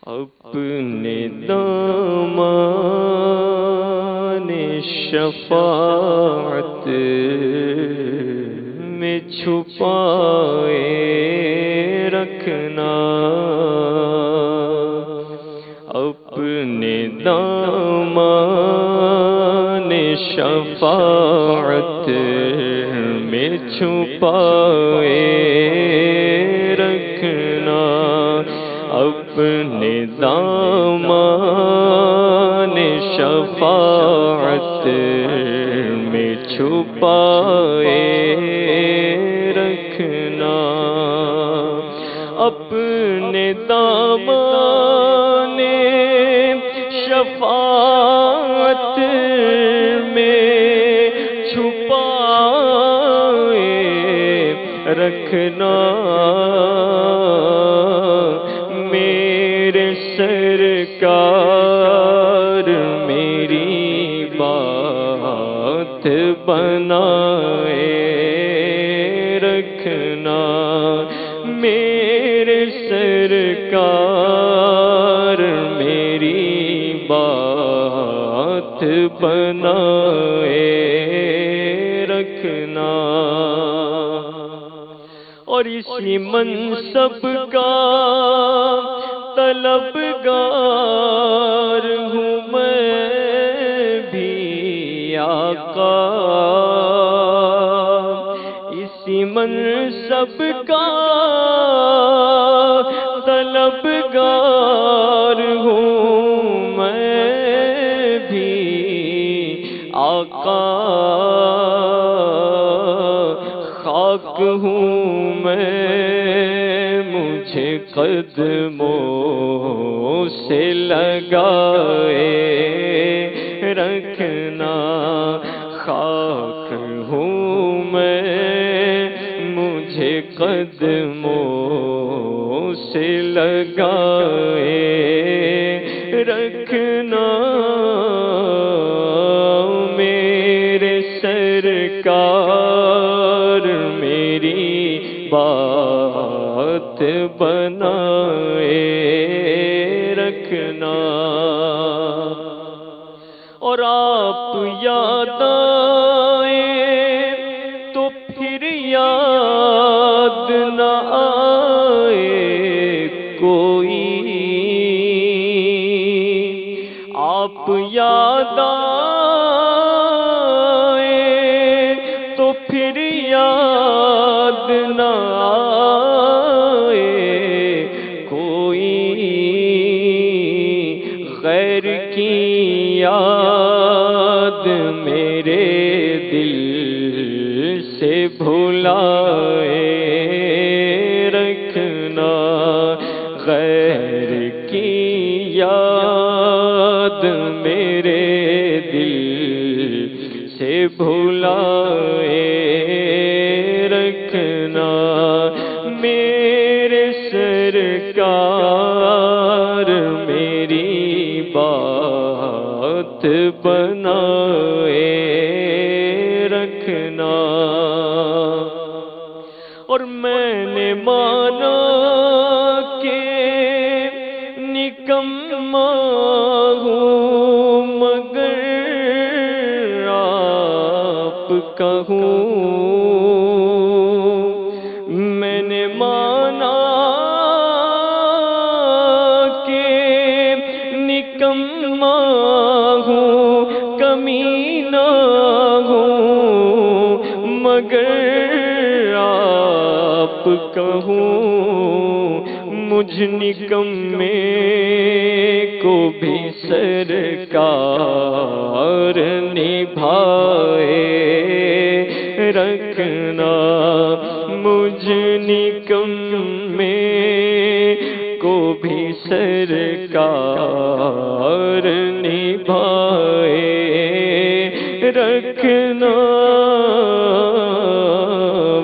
اپنے دامان شفاعت میں چھپائے رکھنا، اپنے دامان شفاعت میں چھپائے رکھنا، اپنے دامان شفاعت میں چھپائے رکھنا، اپنے دامان شفاعت میں چھپائے رکھنا، میرے سرکار میری بات بنائے رکھنا، میرے سرکار میری بات بنائے رکھنا، اور اسی منصب کا طلبگار ہوں میں بھی آقا، اسی منصب کا طلبگار ہوں میں بھی آقا، خاک ہوں میں مجھے قدموں سے لگائے رکھنا، خاک ہوں میں مجھے قدموں سے لگائے رکھنا، میرے سرکار میری بات بنائے رکھنا، اور آپ یاد آئے تو پھر یاد نہ آئے کوئی، آپ یاد آئے تو پھر یاد نہ آئے کوئی، غیر کی یاد میرے دل سے بھلائے رکھنا، غیر کی یاد میرے دل سے بھلائے رکھنا، میرے سرکار میری بات بنائے رکھنا، اور میں نے مانا کہ نکما ہوں مگر آپ کا ہوں، میں نے مانا کہ نکما ہوں کمینہ ہوں مگر آپ کا ہوں، مجھ نکمے کو بھی سرکار نبھائے رکھنا، مجھ نکمے کو بھی سرکار نبھائے رکھنا،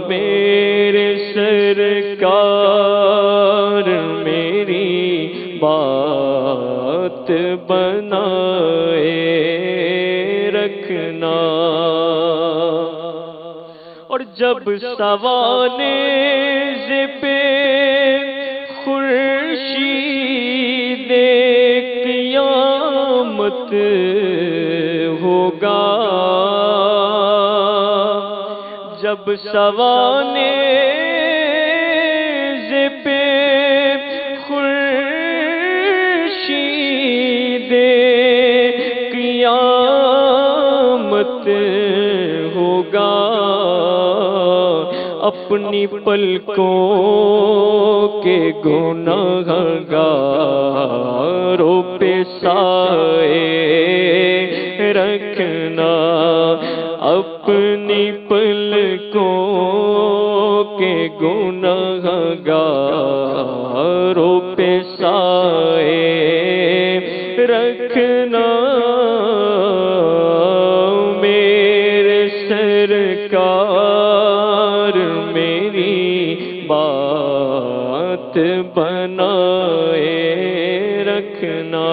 میرے سرکار میری بات بنائے رکھنا، اور جب سوانے پہ خورشید قیامت ہوگا جب سوانے پہ خورشید قیامت ہوگا اپنی پلکوں کے گنہگاروں پہ سائے رکھنا اپنی پلکوں کے گنہگاروں پہ سائے رکھنا میرے سرکار میری بات بنائے رکھنا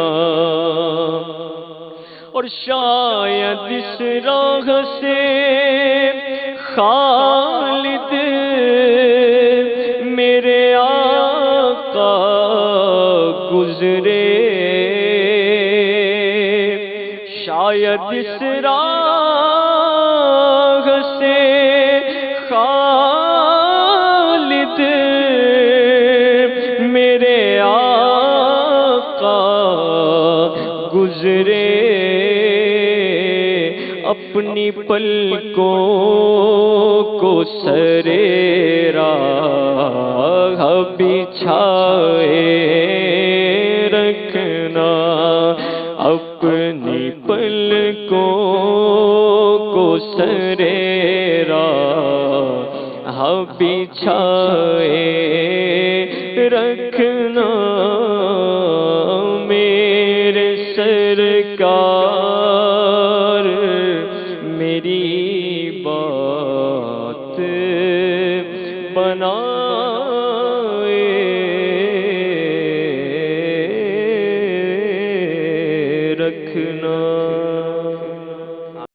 اور شاید اس راہ سے خالد میرے آقا گزرے شاید اس راہ سے خالد میرے آقا گزرے اپنی پلکوں کو سرے راہ بچھائے رکھنا اپنی پلکوں کو سرے راہ بچھائے رکھنا میرے سرکار میری بات بنا